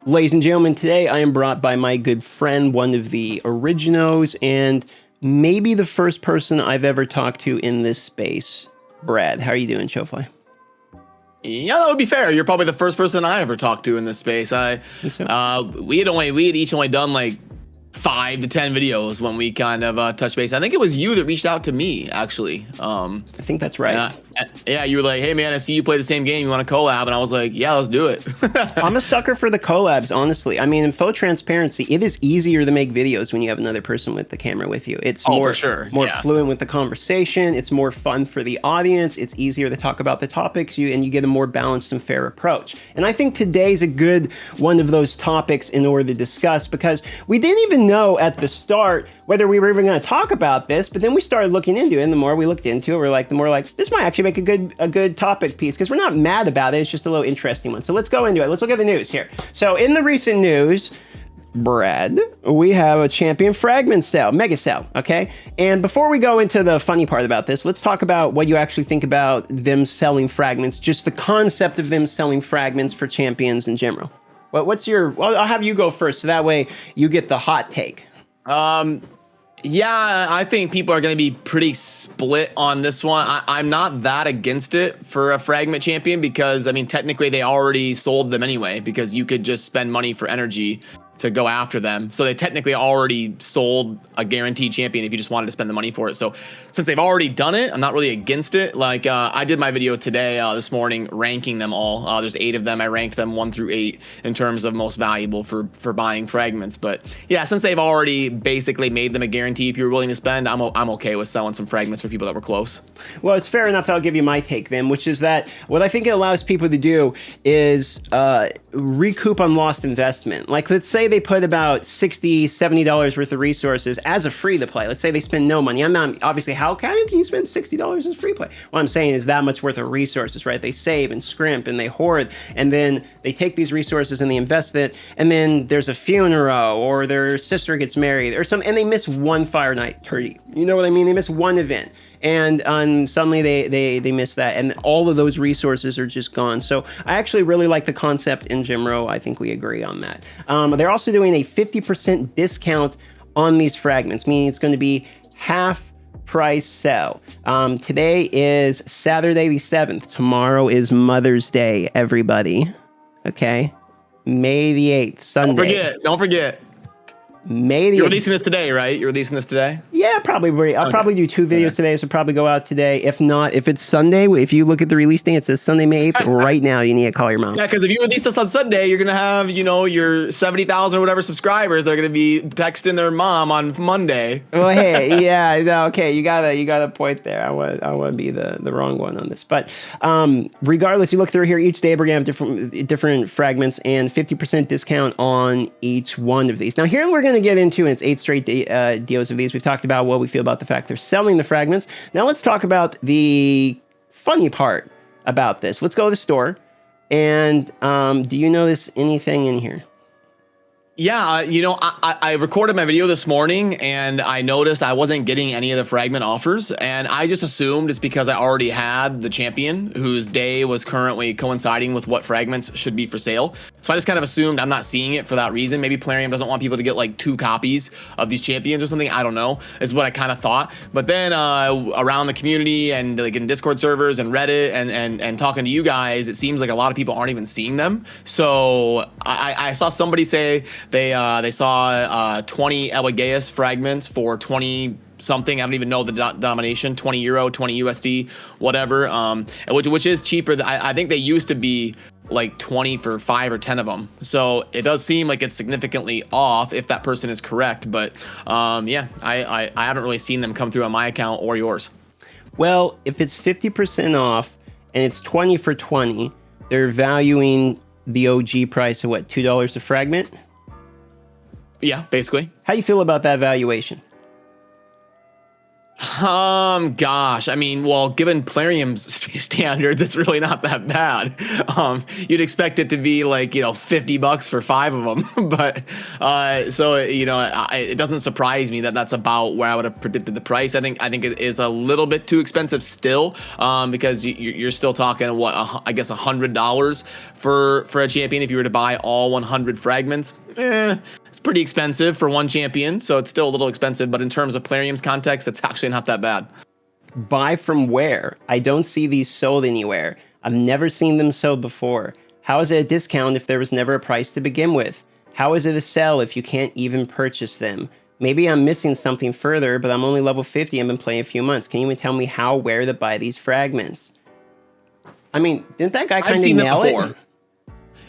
Ladies and gentlemen, today I am brought by my good friend, one of the originals, and maybe the first person I've ever talked to in this space. Brad, how are you doing, Chofly? Yeah, that would be fair. You're probably the first person I ever talked to in this space. We had each only done like 5 to 10 videos when we kind of touched base. I think it was you that reached out to me, actually. I think that's right. Yeah, you were like, hey man, I see you play the same game. You want to collab? And I was like, yeah, let's do it. I'm a sucker for the collabs, honestly. I mean, in full transparency, it is easier to make videos when you have another person with the camera with you. It's more fluent with the conversation. It's more fun for the audience. It's easier to talk about the topics and you get a more balanced and fair approach. And I think today's a good one of those topics in order to discuss, because we didn't even know at the start whether we were even going to talk about this, but then we started looking into it, and the more we looked into it, we're like, the more like, this might actually make a good topic piece, because we're not mad about it. It's just a little interesting one. So let's go into it. Let's look at the news here. So in the recent news, Brad, we have a champion fragment sale, mega sale, okay? And before we go into the funny part about this, let's talk about what you actually think about them selling fragments, just the concept of them selling fragments for champions in general. What's your, well, I'll have you go first, so that way you get the hot take. Yeah, I think people are going to be pretty split on this one. I'm not that against it for a fragment champion, because I mean, technically they already sold them anyway, because you could just spend money for energy to go after them. So they technically already sold a guaranteed champion if you just wanted to spend the money for it. So since they've already done it, I'm not really against it. Like I did my video today, this morning, ranking them all. There's 8 of them. I ranked them 1 through 8 in terms of most valuable for buying fragments. But yeah, since they've already basically made them a guarantee, if you're willing to spend, I'm okay with selling some fragments for people that were close. Well, it's fair enough. I'll give you my take then, which is that what I think it allows people to do is recoup on lost investment. Like, let's say they put about $60, $70 worth of resources as a free to play. Let's say they spend no money. I'm not, obviously, how can you spend $60 as free play? What I'm saying is that much worth of resources, right? They save and scrimp and they hoard, and then they take these resources and they invest it, and then there's a funeral or their sister gets married or something, and they miss one Fire Night party. You know what I mean? They miss one event. And suddenly they miss that, and all of those resources are just gone. So I actually really like the concept in Jimro. I think we agree on that. They're also doing a 50% discount on these fragments, meaning it's going to be half price sale. Today is Saturday the 7th. Tomorrow is Mother's Day, everybody. Okay? May the 8th, Sunday. Don't forget. You're releasing this today, right? You're releasing this today? Yeah, probably. I'll probably do 2 videos today, so probably go out today. If not, if it's Sunday, if you look at the release date, it says Sunday, May 8th. Right now, you need to call your mom. Yeah, because if you release this on Sunday, you're going to have, your 70,000 or whatever subscribers that are going to be texting their mom on Monday. Well, hey, yeah, no, okay, you got a point there. I want to be the wrong one on this. But regardless, you look through here, each day we're going to have different fragments and 50% discount on each one of these. Now, here we're going to get into, and it's 8 straight deals of these. We've talked about what we feel about the fact they're selling the fragments. Now let's talk about the funny part about this. Let's go to the store, and do you notice anything in here? Yeah, I recorded my video this morning, and I noticed I wasn't getting any of the fragment offers, and I just assumed it's because I already had the champion whose day was currently coinciding with what fragments should be for sale. So I just kind of assumed I'm not seeing it for that reason. Maybe Plarium doesn't want people to get like 2 copies of these champions or something. I don't know, is what I kind of thought. But then around the community and like in Discord servers and Reddit and talking to you guys, it seems like a lot of people aren't even seeing them. So I saw somebody say they saw 20 Elegaeus fragments for 20 something. I don't even know the denomination, 20 euro, 20 USD, whatever, which is cheaper. I think they used to be like 20 for 5 or 10 of them. So it does seem like it's significantly off if that person is correct. But yeah, I haven't really seen them come through on my account or yours. Well, if it's 50% off and it's 20 for 20, they're valuing the OG price of what, $2 a fragment? Yeah, basically. How do you feel about that valuation? Gosh, I mean, well, given Plarium's standards, it's really not that bad. You'd expect it to be like, $50 for 5 of them, but so it doesn't surprise me that that's about where I would have predicted the price. I think it is a little bit too expensive still, because you're still talking I guess $100 for a champion if you were to buy all 100 fragments. It's pretty expensive for one champion, so it's still a little expensive, but in terms of Plarium's context, it's actually not that bad. Buy from where? I don't see these sold anywhere. I've never seen them sold before. How is it a discount if there was never a price to begin with? How is it a sell if you can't even purchase them? Maybe I'm missing something further, but I'm only level 50 and been playing a few months. Can you even tell me where to buy these fragments? I mean, didn't that guy kind of nail it?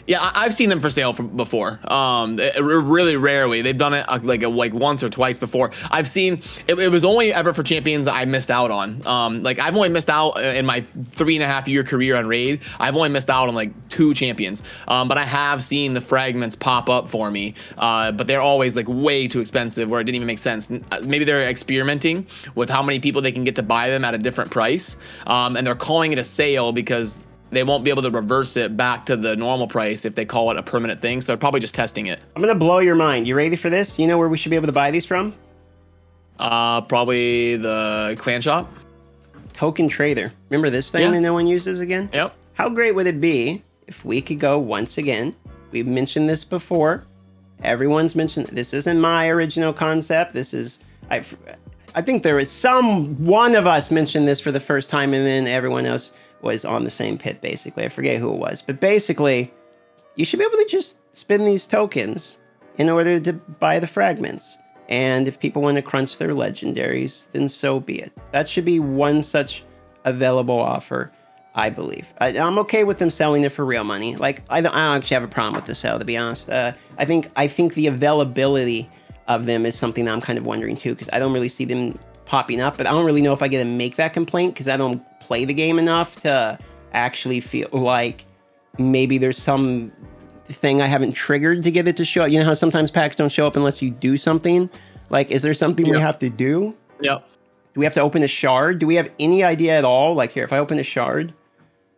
Yeah, I've seen them for sale before. Really rarely. They've done it like once or twice before. I've seen it was only ever for champions that I missed out on. I've only missed out in my 3.5-year career on Raid. I've only missed out on like 2 champions. But I have seen the fragments pop up for me. But they're always like way too expensive, where it didn't even make sense. Maybe they're experimenting with how many people they can get to buy them at a different price. And they're calling it a sale because they won't be able to reverse it back to the normal price if they call it a permanent thing. So they're probably just testing it. I'm going to blow your mind. You ready for this? You know where we should be able to buy these from? Probably the clan shop. Token Trader. Remember this thing that no one uses again? Yep. How great would it be if we could go once again? We've mentioned this before. Everyone's mentioned this isn't my original concept. This is I think there is one of us mentioned this for the first time, and then everyone else was on the same pit, basically. I forget who it was. But basically, you should be able to just spend these tokens in order to buy the fragments. And if people want to crunch their legendaries, then so be it. That should be one such available offer, I believe. I'm okay with them selling it for real money. Like, I don't actually have a problem with the sale, to be honest. I think the availability of them is something that I'm kind of wondering too, because I don't really see them popping up, but I don't really know if I get to make that complaint because I don't play the game enough to actually feel like maybe there's some thing I haven't triggered to get it to show up. You know how sometimes packs don't show up unless you do something? Like, is there something we have to do? Yep. Do we have to open a shard? Do we have any idea at all? Like, here, if I open a shard,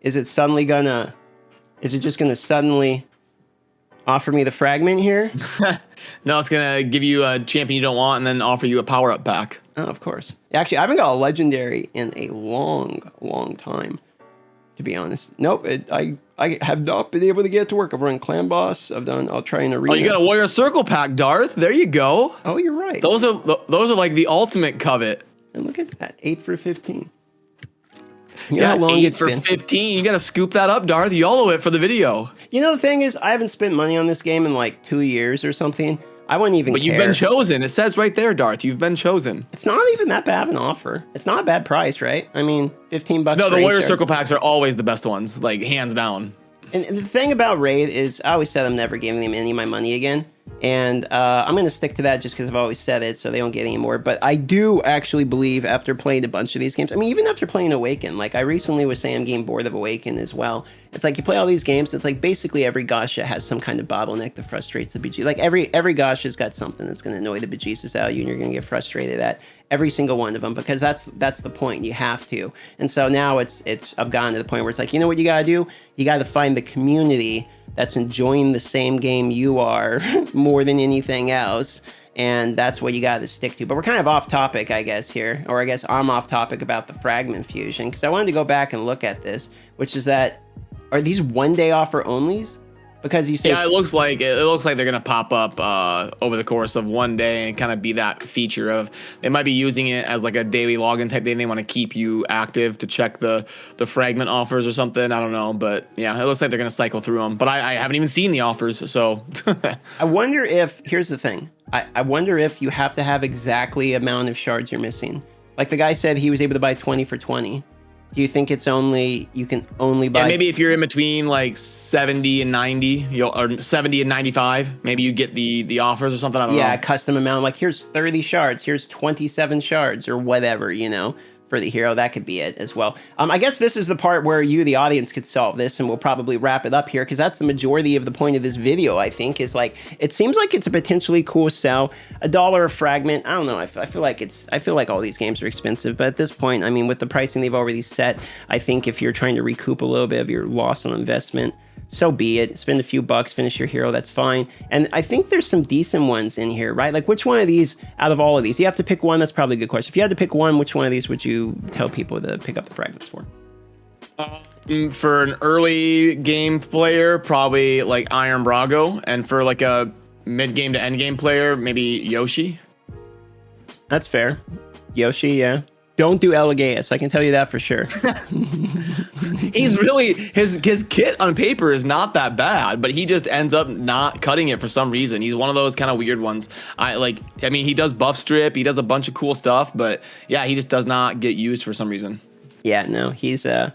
is it just gonna suddenly offer me the fragment here? No, it's gonna give you a champion you don't want and then offer you a power-up pack. Oh, of course. Actually, I haven't got a legendary in a long time, to be honest. Nope, I have not been able to get it to work. I've run Clan Boss. I'll try an arena. Oh, you got a Warrior Circle pack, Darth. There you go. Oh, you're right. Those are like the ultimate covet. And look at that, 8 for 15. You know how long 8 it's for been? 15. You got to scoop that up, Darth. YOLO it for the video. You know, the thing is, I haven't spent money on this game in like 2 years or something. I wouldn't even But care. you've been chosen. It says right there, Darth. You've been chosen. It's not even that bad of an offer. It's not a bad price, right? I mean, $15. No, the for Warrior each Circle packs are always the best ones, like hands down. And the thing about Raid is, I always said I'm never giving them any of my money again. And I'm going to stick to that just because I've always said it, so they don't get any more. But I do actually believe, after playing a bunch of these games, I mean, even after playing Awaken, like I recently was saying I'm getting bored of Awaken as well. It's like you play all these games, it's like basically every gacha has some kind of bottleneck that frustrates the bejesus. Like every gacha's got something that's going to annoy the bejesus out of you, and you're going to get frustrated at every single one of them, because that's the point. You have to. And so now I've gotten to the point where it's like, you know what you got to do? You got to find the community that's enjoying the same game you are more than anything else. And that's what you got to stick to. But we're kind of off topic, I guess, here. Or I guess I'm off topic about the fragment fusion, because I wanted to go back and look at this, which is that, are these one-day offer onlys? Because you say... Yeah, it looks like they're going to pop up over the course of one day and kind of be that feature of... They might be using it as like a daily login type thing. They want to keep you active to check the fragment offers or something. I don't know. But yeah, it looks like they're going to cycle through them. But I haven't even seen the offers, so... I wonder if... Here's the thing. I wonder if you have to have exactly amount of shards you're missing. Like the guy said he was able to buy 20 for 20. Do you think you can only buy... Yeah, maybe if you're in between like 70 and 90, or 70 and 95, maybe you get the offers or something. I don't know. Yeah, custom amount. Like, here's 30 shards. Here's 27 shards or whatever, for the hero. That could be it as well. I guess this is the part where you, the audience, could solve this, and we'll probably wrap it up here, because that's the majority of the point of this video, I think, is like, it seems like it's a potentially cool sell. $1 a fragment. I don't know. I feel like all these games are expensive, but at this point, I mean, with the pricing they've already set, I think if you're trying to recoup a little bit of your loss on investment, so be it. Spend a few bucks, finish your hero, that's fine. And I think there's some decent ones in here, right? Like, which one of these, out of all of these, you have to pick one, that's probably a good question. If you had to pick one, which one of these would you tell people to pick up the fragments for? For an early game player, probably like Iron Brago. And for like a mid-game to end-game player, maybe Yoshi. That's fair. Yoshi, yeah. Don't do Elegaeus, I can tell you that for sure. He's really, his kit on paper is not that bad, but he just ends up not cutting it for some reason. He's one of those kind of weird ones. I mean, he does buff strip, he does a bunch of cool stuff, but yeah, he just does not get used for some reason. Yeah, no, he's or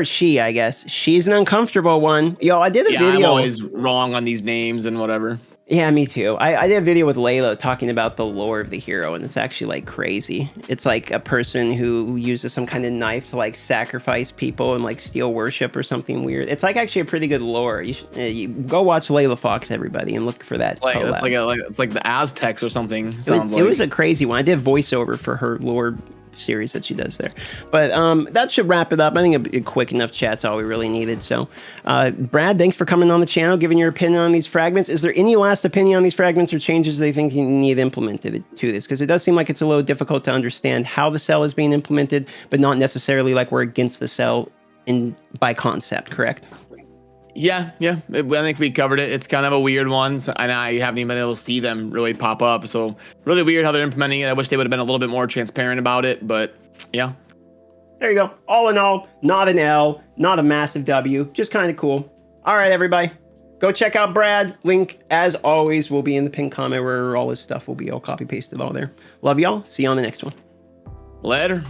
she, I guess. She's an uncomfortable one. Yo, I did a video. I'm always wrong on these names and whatever. Yeah, me too. I did a video with Layla talking about the lore of the hero, and it's actually like crazy. It's like a person who uses some kind of knife to like sacrifice people and like steal worship or something weird. It's like actually a pretty good lore. You go watch Layla Fox, everybody, and look for that. It's like the Aztecs or something. It was a crazy one. I did voiceover for her lore series that she does there, but that should wrap it up. I think a quick enough chat's all we really needed. So Brad, thanks for coming on the channel, giving your opinion on these fragments. Is there any last opinion on these fragments or changes they think you need implemented to this? Because it does seem like it's a little difficult to understand how the cell is being implemented, but not necessarily like we're against the cell by concept, correct? Yeah. I think we covered it. It's kind of a weird one, and I haven't even been able to see them really pop up. So really weird how they're implementing it. I wish they would have been a little bit more transparent about it, but yeah. There you go. All in all, not an L, not a massive W, just kind of cool. All right, everybody, go check out Brad. Link, as always, will be in the pinned comment where all his stuff will be all copy pasted all there. Love y'all. See you on the next one. Later.